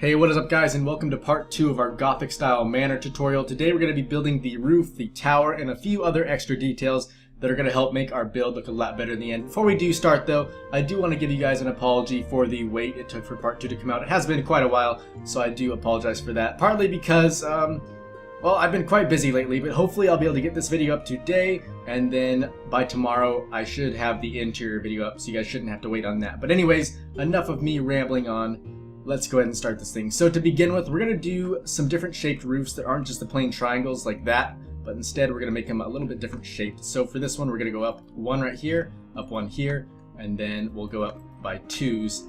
Hey, what is up guys, and welcome to part 2 of our Gothic style manor tutorial. Today we're going to be building the roof, the tower, and a few other extra details that are going to help make our build look a lot better in the end. Before we do start though, I do want to give you guys an apology for the wait it took for part 2 to come out. It has been quite a while, so I do apologize for that. Partly because, well, I've been quite busy lately, but hopefully I'll be able to get this video up today, and then by tomorrow I should have the interior video up, so you guys shouldn't have to wait on that. But anyways, enough of me rambling on. Let's go ahead and start this thing. So to begin with, we're going to do some different shaped roofs that aren't just the plain triangles like that, but instead we're going to make them a little bit different shaped. So for this one, we're going to go up one right here, up one here, and then we'll go up by twos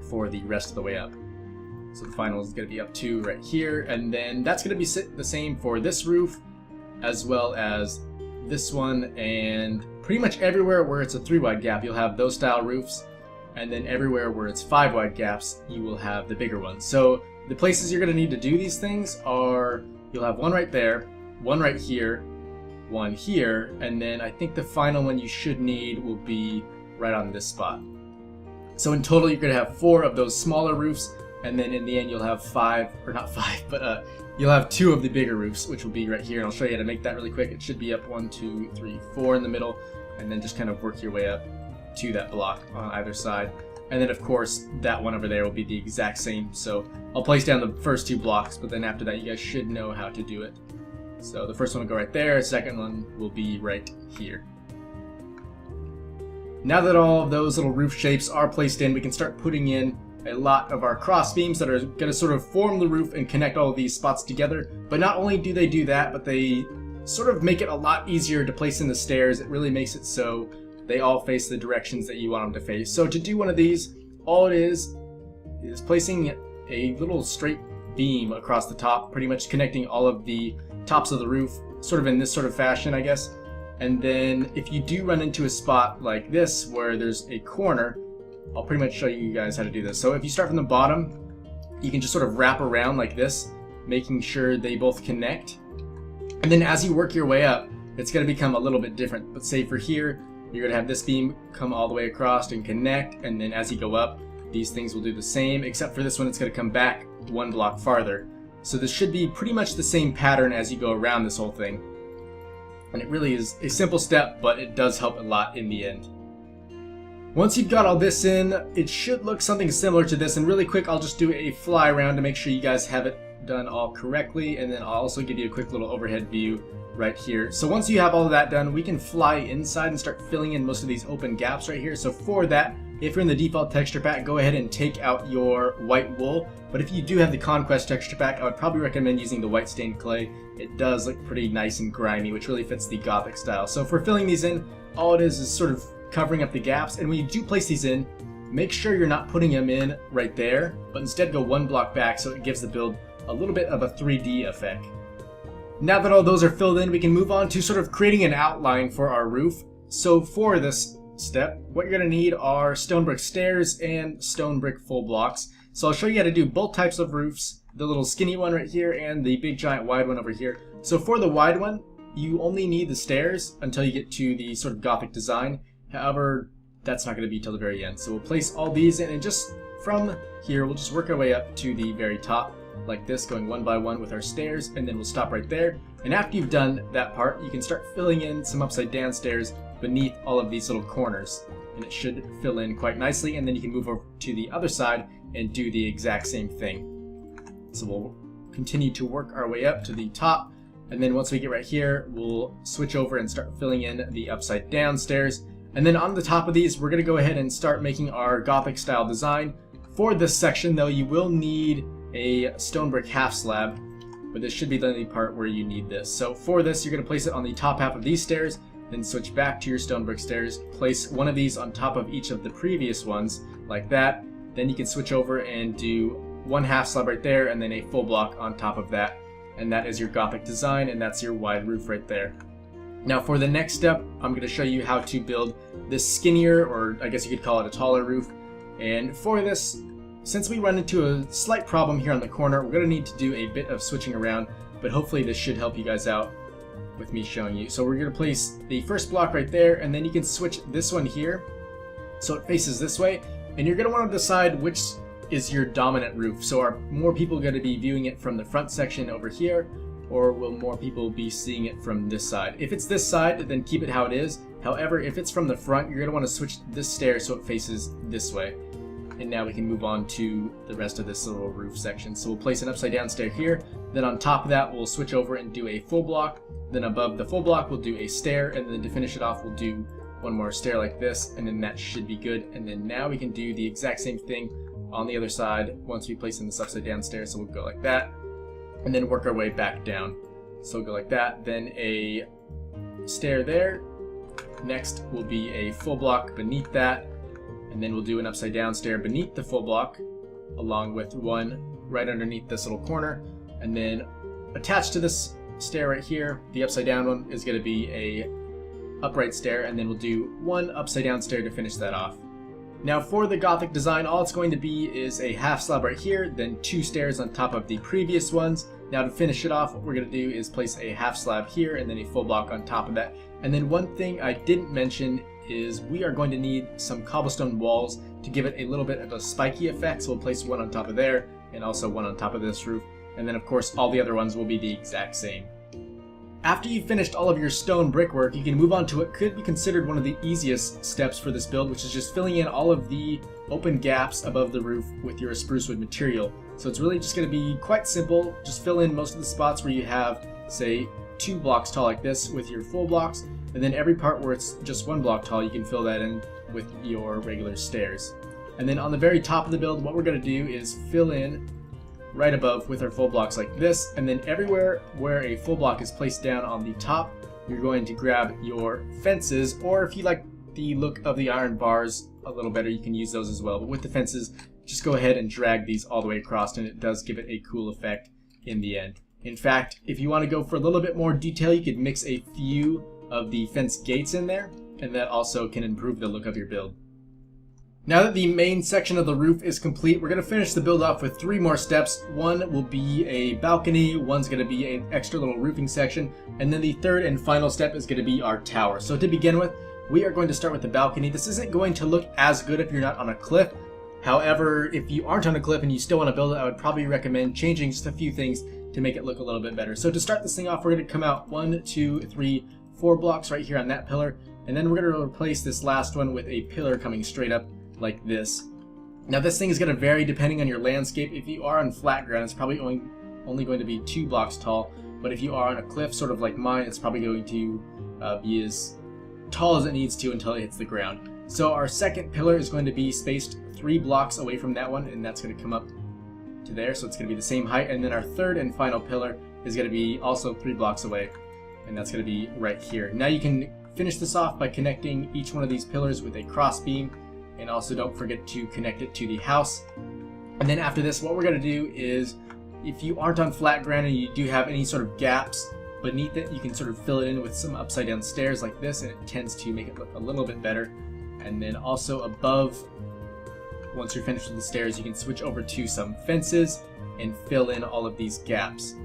for the rest of the way up. So the final is going to be up two right here, and then that's going to be the same for this roof, as well as this one, and pretty much everywhere where it's a 3 wide gap, you'll have those style roofs. And then everywhere where it's 5 wide gaps, you will have the bigger ones. So the places you're going to need to do these things are, you'll have one right there, one right here, one here, and then I think the final one you should need will be right on this spot. So in total you're going to have 4 of those smaller roofs, and then in the end you'll have 5, or not 5, but you'll have 2 of the bigger roofs, which will be right here. And I'll show you how to make that really quick. It should be up 1, 2, 3, 4 in the middle, and then just kind of work your way up to that block on either side. And then of course that one over there will be the exact same, so I'll place down the first 2 blocks, but then after that you guys should know how to do it. So the first one will go right there, second one will be right here. Now that all of those little roof shapes are placed in, we can start putting in a lot of our cross beams that are going to sort of form the roof and connect all of these spots together. But not only do they do that, but they sort of make it a lot easier to place in the stairs. It really makes it so they all face the directions that you want them to face. So to do one of these, all it is placing a little straight beam across the top, pretty much connecting all of the tops of the roof, sort of in this sort of fashion, I guess. And then if you do run into a spot like this where there's a corner, I'll pretty much show you guys how to do this. So if you start from the bottom, you can just sort of wrap around like this, making sure they both connect. And then as you work your way up, it's going to become a little bit different. But say for here, you're going to have this beam come all the way across and connect, and then as you go up, these things will do the same, except for this one it's going to come back 1 block farther. So this should be pretty much the same pattern as you go around this whole thing. And it really is a simple step, but it does help a lot in the end. Once you've got all this in, it should look something similar to this, and really quick I'll just do a fly around to make sure you guys have it done all correctly, and then I'll also give you a quick little overhead view right here. So once you have all of that done, we can fly inside and start filling in most of these open gaps right here. So for that, if you're in the default texture pack, go ahead and take out your white wool. But if you do have the Conquest texture pack, I would probably recommend using the white stained clay. It does look pretty nice and grimy, which really fits the Gothic style. So for filling these in, all it is sort of covering up the gaps. And when you do place these in, make sure you're not putting them in right there, but instead go 1 block back so it gives the build a little bit of a 3D effect. Now that all those are filled in, we can move on to sort of creating an outline for our roof. So for this step, what you're going to need are stone brick stairs and stone brick full blocks. So I'll show you how to do both types of roofs, the little skinny one right here and the big giant wide one over here. So for the wide one, you only need the stairs until you get to the sort of Gothic design. However, that's not going to be till the very end. So we'll place all these in, and just from here, we'll just work our way up to the very top, like this, going 1 by 1 with our stairs, and then we'll stop right there. And after you've done that part, you can start filling in some upside down stairs beneath all of these little corners, and it should fill in quite nicely. And then you can move over to the other side and do the exact same thing. So we'll continue to work our way up to the top, and then once we get right here, we'll switch over and start filling in the upside down stairs. And then on the top of these, we're going to go ahead and start making our Gothic style design. For this section though, you will need a stone brick half slab, but this should be the only part where you need this. So for this, you're going to place it on the top half of these stairs, then switch back to your stone brick stairs, place one of these on top of each of the previous ones, like that. Then you can switch over and do 1 half slab right there, and then a full block on top of that. And that is your Gothic design, and that's your wide roof right there. Now for the next step, I'm going to show you how to build this skinnier, or I guess you could call it a taller roof. And for this, since we run into a slight problem here on the corner, we're going to need to do a bit of switching around, but hopefully this should help you guys out with me showing you. So we're going to place the first block right there, and then you can switch this one here so it faces this way, and you're going to want to decide which is your dominant roof? So are more people going to be viewing it from the front section over here, or will more people be seeing it from this side? If it's this side, then keep it how it is. However, if it's from the front, you're going to want to switch this stair so it faces this way. And now we can move on to the rest of this little roof section. So we'll place an upside down stair here. Then on top of that, we'll switch over and do a full block. Then above the full block, we'll do a stair. And then to finish it off, we'll do one more stair like this. And then that should be good. And then now we can do the exact same thing on the other side once we place in this upside down stair. So we'll go like that. And then work our way back down. So we'll go like that. Then a stair there. Next will be a full block beneath that. And then we'll do an upside down stair beneath the full block, along with one right underneath this little corner. And then attached to this stair right here, the upside down one is going to be a upright stair, and then we'll do one upside down stair to finish that off. Now for the Gothic design, all it's going to be is a half slab right here, then 2 stairs on top of the previous ones. Now to finish it off, what we're going to do is place a half slab here and then a full block on top of that. And then one thing I didn't mention is we are going to need some cobblestone walls to give it a little bit of a spiky effect. So we'll place one on top of there and also one on top of this roof. And then of course all the other ones will be the exact same. After you've finished all of your stone brickwork, you can move on to what could be considered one of the easiest steps for this build, which is just filling in all of the open gaps above the roof with your spruce wood material. So it's really just going to be quite simple. Just fill in most of the spots where you have, say, 2 blocks tall like this with your full blocks, and then every part where it's just 1 block tall, you can fill that in with your regular stairs. And then on the very top of the build, what we're going to do is fill in right above with our full blocks like this, and then everywhere where a full block is placed down on the top, you're going to grab your fences, or if you like the look of the iron bars a little better, you can use those as well. But with the fences, just go ahead and drag these all the way across, and it does give it a cool effect in the end. In fact, if you want to go for a little bit more detail, you could mix a few of the fence gates in there, and that also can improve the look of your build. Now that the main section of the roof is complete, we're going to finish the build off with 3 more steps. One will be a balcony, one's going to be an extra little roofing section, and then the third and final step is going to be our tower. So to begin with, we are going to start with the balcony. This isn't going to look as good if you're not on a cliff. However, if you aren't on a cliff and you still want to build it, I would probably recommend changing just a few things to make it look a little bit better. So to start this thing off, we're going to come out 1, 2, 3, 4 blocks right here on that pillar, and then we're going to replace this last one with a pillar coming straight up like this. Now this thing is going to vary depending on your landscape. If you are on flat ground, it's probably only going to be 2 blocks tall, but if you are on a cliff, sort of like mine, it's probably going to be as tall as it needs to until it hits the ground. So our second pillar is going to be spaced 3 blocks away from that one, and that's going to come up to there, so it's going to be the same height. And then our third and final pillar is going to be also 3 blocks away, and that's going to be right here. Now you can finish this off by connecting each one of these pillars with a cross beam, and also don't forget to connect it to the house. And then after this, what we're going to do is, if you aren't on flat ground and you do have any sort of gaps beneath it, you can sort of fill it in with some upside down stairs like this, and it tends to make it look a little bit better. And then also above, once you're finished with the stairs, you can switch over to some fences and fill in all of these gaps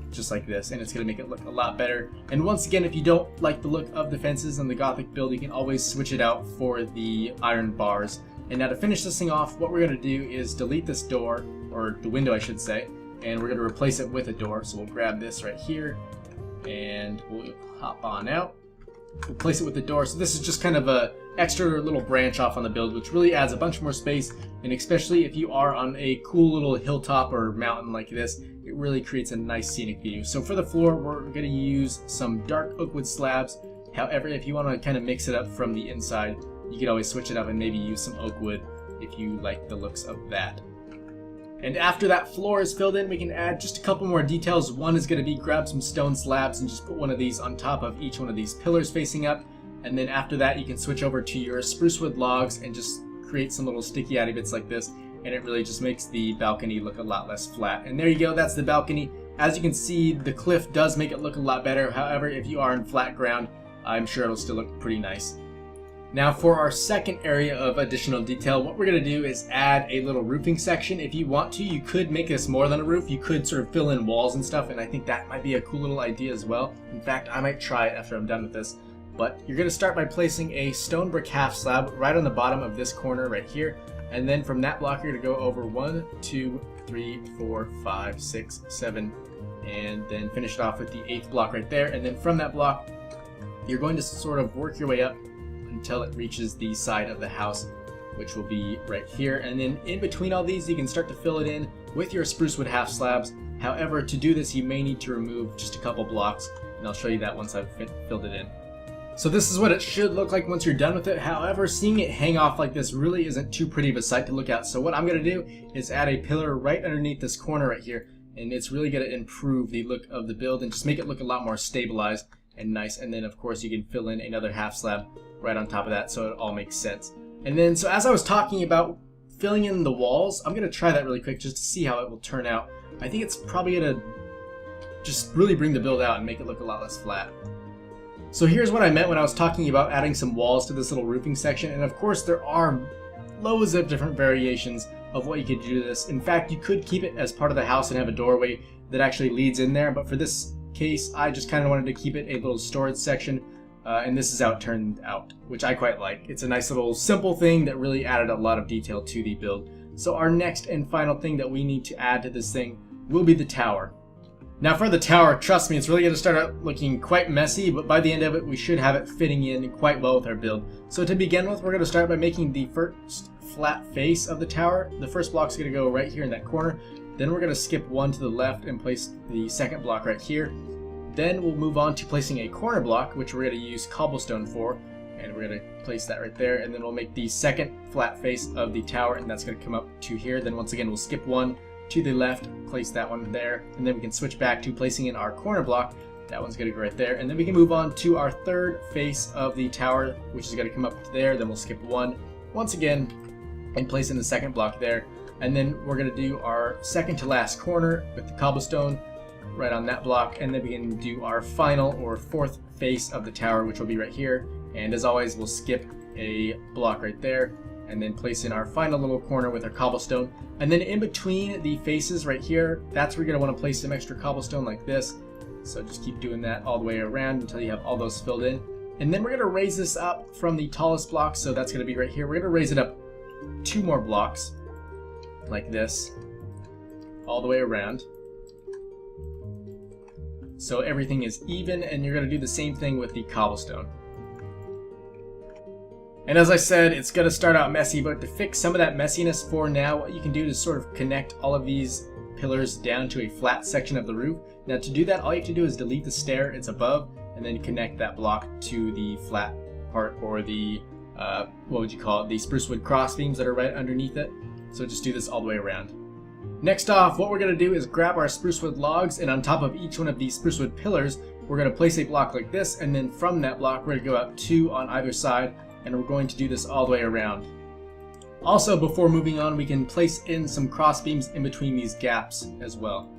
just like this, and it's going to make it look a lot better. And once again, if you don't like the look of the fences in the Gothic build, you can always switch it out for the iron bars. And now to finish this thing off, what we're going to do is delete this door, or the window I should say, and we're going to replace it with a door. So we'll grab this right here and we'll hop on out, replace it with the door. So this is just kind of a extra little branch off on the build, which really adds a bunch more space, and especially if you are on a cool little hilltop or mountain like this, it really creates a nice scenic view. So for the floor, we're going to use some dark oak wood slabs. However, if you want to kind of mix it up from the inside, you could always switch it up and maybe use some oak wood if you like the looks of that. And after that floor is filled in, we can add just a couple more details. One is going to be grab some stone slabs and just put one of these on top of each one of these pillars facing up. And then after that, you can switch over to your spruce wood logs and just create some little sticky addy bits like this, and it really just makes the balcony look a lot less flat. And there you go, that's the balcony. As you can see, the cliff does make it look a lot better. However, if you are in flat ground, I'm sure it'll still look pretty nice. Now for our second area of additional detail, what we're going to do is add a little roofing section. If you want to, you could make this more than a roof. You could sort of fill in walls and stuff, and I think that might be a cool little idea as well. In fact, I might try it after I'm done with this. But you're going to start by placing a stone brick half slab right on the bottom of this corner right here. And then from that block, you're going to go over 1, 2, 3, 4, 5, 6, 7, and then finish it off with the 8th block right there. And then from that block, you're going to sort of work your way up until it reaches the side of the house, which will be right here. And then in between all these, you can start to fill it in with your spruce wood half slabs. However, to do this, you may need to remove just a couple blocks, and I'll show you that once I've filled it in. So this is what it should look like once you're done with it. However, seeing it hang off like this really isn't too pretty of a sight to look at. So what I'm going to do is add a pillar right underneath this corner right here, and it's really going to improve the look of the build and just make it look a lot more stabilized and nice. And then of course you can fill in another half slab right on top of that so it all makes sense. And then, so as I was talking about filling in the walls, I'm going to try that really quick just to see how it will turn out. I think it's probably going to just really bring the build out and make it look a lot less flat. So here's what I meant when I was talking about adding some walls to this little roofing section. And of course there are loads of different variations of what you could do to this. In fact, you could keep it as part of the house and have a doorway that actually leads in there. But for this case, I just kind of wanted to keep it a little storage section. And this is how it turned out, which I quite like. It's a nice little simple thing that really added a lot of detail to the build. So our next and final thing that we need to add to this thing will be the tower. Now for the tower, trust me, it's really going to start out looking quite messy, but by the end of it, we should have it fitting in quite well with our build. So to begin with, we're going to start by making the first flat face of the tower. The first block is going to go right here in that corner. Then we're going to skip one to the left and place the second block right here. Then we'll move on to placing a corner block, which we're going to use cobblestone for, and we're going to place that right there. And then we'll make the second flat face of the tower, and that's going to come up to here. Then once again, we'll skip one to the left, place that one there, and then we can switch back to placing in our corner block. That one's going to go right there, and then we can move on to our third face of the tower, which is going to come up to there. Then we'll skip one once again and place in the second block there, and then we're going to do our second to last corner with the cobblestone right on that block, and then we can do our final or fourth face of the tower, which will be right here. And as always, we'll skip a block right there and then place in our final little corner with our cobblestone. And then in between the faces right here, that's where you're going to want to place some extra cobblestone like this. So just keep doing that all the way around until you have all those filled in. And then we're going to raise this up from the tallest block, so that's going to be right here. We're going to raise it up 2 more blocks like this all the way around, so everything is even, and you're going to do the same thing with the cobblestone. And as I said, it's going to start out messy, but to fix some of that messiness for now, what you can do is sort of connect all of these pillars down to a flat section of the roof. Now to do that, all you have to do is delete the stair, it's above, and then connect that block to the flat part, or the, what would you call it, the spruce wood cross beams that are right underneath it. So just do this all the way around. Next off, what we're going to do is grab our spruce wood logs, and on top of each one of these spruce wood pillars, we're going to place a block like this, and then from that block, we're going to go out 2 on either side, and we're going to do this all the way around. Also, before moving on, we can place in some cross beams in between these gaps as well.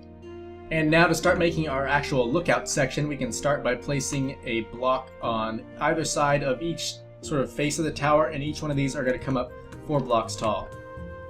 And now to start making our actual lookout section, we can start by placing a block on either side of each sort of face of the tower, and each one of these are going to come up 4 blocks tall.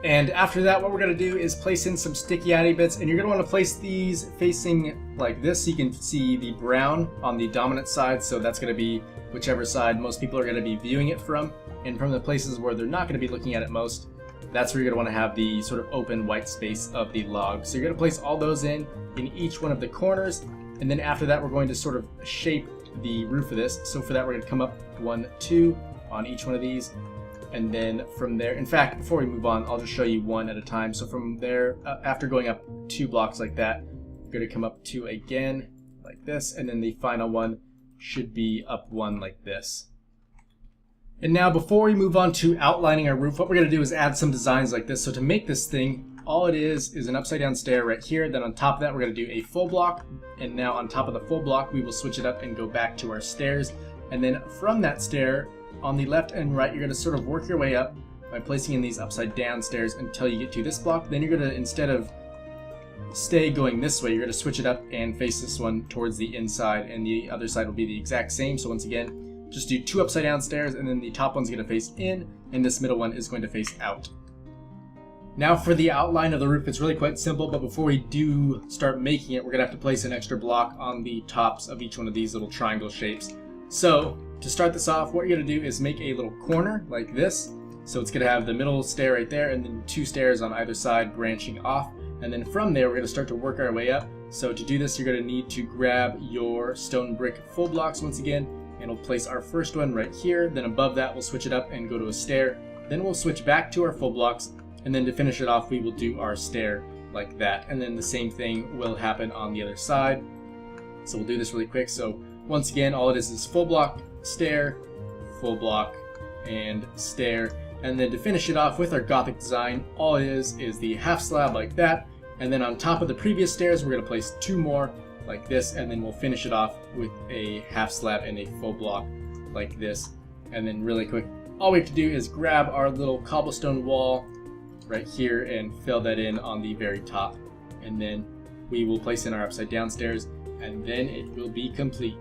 And after that, what we're going to do is place in some sticky addy bits, and you're going to want to place these facing like this so you can see the brown on the dominant side. So that's going to be whichever side most people are going to be viewing it from. And from the places where they're not going to be looking at it most, that's where you're going to want to have the sort of open white space of the log. So you're going to place all those in each one of the corners, and then after that we're going to sort of shape the roof of this. So for that, we're going to come up 1, 2 on each one of these. And then from there, in fact, before we move on, I'll just show you one at a time. So from there, after going up 2 blocks like that, you're going to come up 2 again, like this, and then the final one should be up 1 like this. And now before we move on to outlining our roof, what we're going to do is add some designs like this. So to make this thing, all it is an upside down stair right here. Then on top of that, we're going to do a full block. And now on top of the full block, we will switch it up and go back to our stairs. And then from that stair, on the left and right, you're going to sort of work your way up by placing in these upside down stairs until you get to this block. Then you're going to, instead of stay going this way, you're going to switch it up and face this one towards the inside, and the other side will be the exact same. So once again, just do 2 upside down stairs, and then the top one's going to face in, and this middle one is going to face out. Now for the outline of the roof, it's really quite simple, but before we do start making it, we're going to have to place an extra block on the tops of each one of these little triangle shapes. So to start this off, what you're going to do is make a little corner like this. So it's going to have the middle stair right there and then 2 stairs on either side branching off. And then from there, we're going to start to work our way up. So to do this, you're going to need to grab your stone brick full blocks once again, and we'll place our first one right here. Then above that, we'll switch it up and go to a stair. Then we'll switch back to our full blocks, and then to finish it off, we will do our stair like that. And then the same thing will happen on the other side. So we'll do this really quick. So once again, all it is full block, full block, and stair. And then to finish it off with our Gothic design, all it is the half slab like that. And then on top of the previous stairs, we're going to place 2 more like this, and then we'll finish it off with a half slab and a full block like this. And then really quick, all we have to do is grab our little cobblestone wall right here and fill that in on the very top. And then we will place in our upside down stairs, and then it will be complete.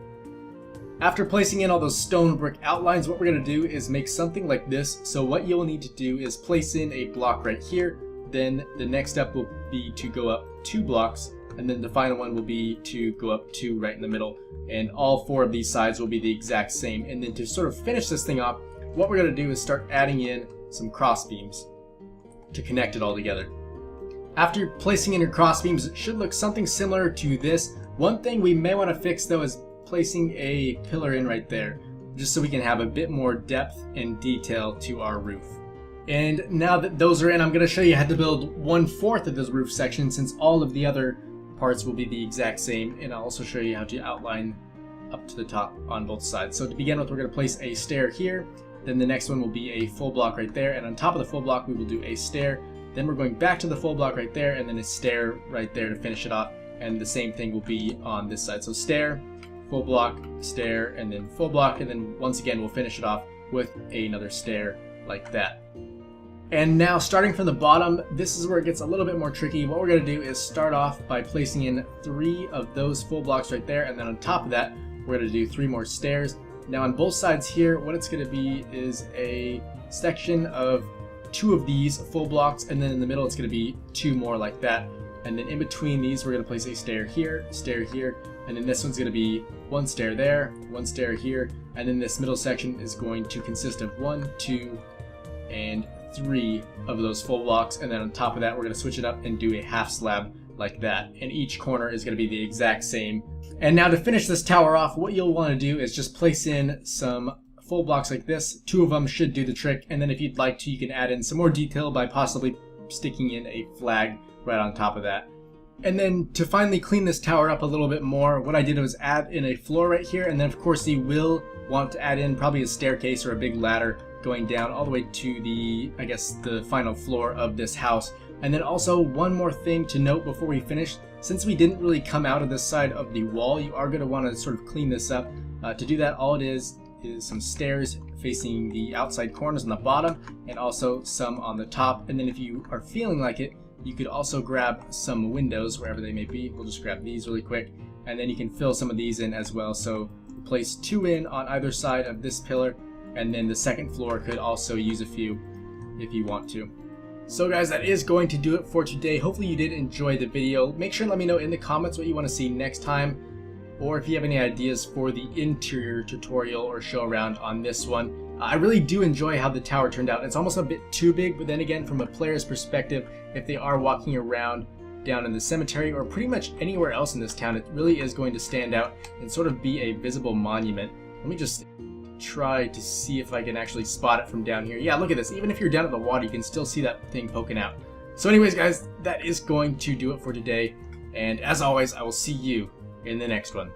After placing in all those stone brick outlines, what we're going to do is make something like this. So what you'll need to do is place in a block right here. Then the next step will be to go up 2 blocks, and then the final one will be to go up 2 right in the middle. And all 4 of these sides will be the exact same. And then to sort of finish this thing off, what we're going to do is start adding in some cross beams to connect it all together. After placing in your cross beams, it should look something similar to this. One thing we may want to fix though is placing a pillar in right there, just so we can have a bit more depth and detail to our roof. And now that those are in, I'm going to show you how to build 1/4 of this roof section, since all of the other parts will be the exact same, and I'll also show you how to outline up to the top on both sides. So to begin with, we're going to place a stair here, then the next one will be a full block right there, and on top of the full block we will do a stair, then we're going back to the full block right there, and then a stair right there to finish it off, and the same thing will be on this side. So stair, full block, stair, and then full block, and then once again we'll finish it off with another stair like that. And now, starting from the bottom, this is where it gets a little bit more tricky. What we're going to do is start off by placing in 3 of those full blocks right there, and then on top of that, we're going to do 3 more stairs. Now on both sides here, what it's going to be is a section of 2 of these full blocks, and then in the middle it's going to be 2 more like that. And then in between these, we're going to place a stair here, and then this one's going to be 1 stair there, 1 stair here, and then this middle section is going to consist of 1, 2, and 3 of those full blocks, and then on top of that we're going to switch it up and do a half slab like that, and each corner is going to be the exact same. And now to finish this tower off, what you'll want to do is just place in some full blocks like this. 2 of them should do the trick, and then if you'd like to, you can add in some more detail by possibly sticking in a flag right on top of that. And then to finally clean this tower up a little bit more, what I did was add in a floor right here, and then of course you will want to add in probably a staircase or a big ladder going down all the way to the, I guess, the final floor of this house. And then also one more thing to note before we finish, since we didn't really come out of this side of the wall, you are going to want to sort of clean this up. To do that, all it is some stairs facing the outside corners on the bottom, and also some on the top. And then if you are feeling like it, you could also grab some windows wherever they may be. We'll just grab these really quick, and then you can fill some of these in as well. So place 2 in on either side of this pillar, and then the second floor could also use a few if you want to. So guys, that is going to do it for today. Hopefully you did enjoy the video. Make sure and let me know in the comments what you want to see next time, or if you have any ideas for the interior tutorial or show around on this one. I really do enjoy how the tower turned out. It's almost a bit too big, but then again, from a player's perspective, if they are walking around down in the cemetery or pretty much anywhere else in this town, it really is going to stand out and sort of be a visible monument. Let me just try to see if I can actually spot it from down here. Yeah, look at this. Even if you're down at the water, you can still see that thing poking out. So anyways, guys, that is going to do it for today. And as always, I will see you in the next one.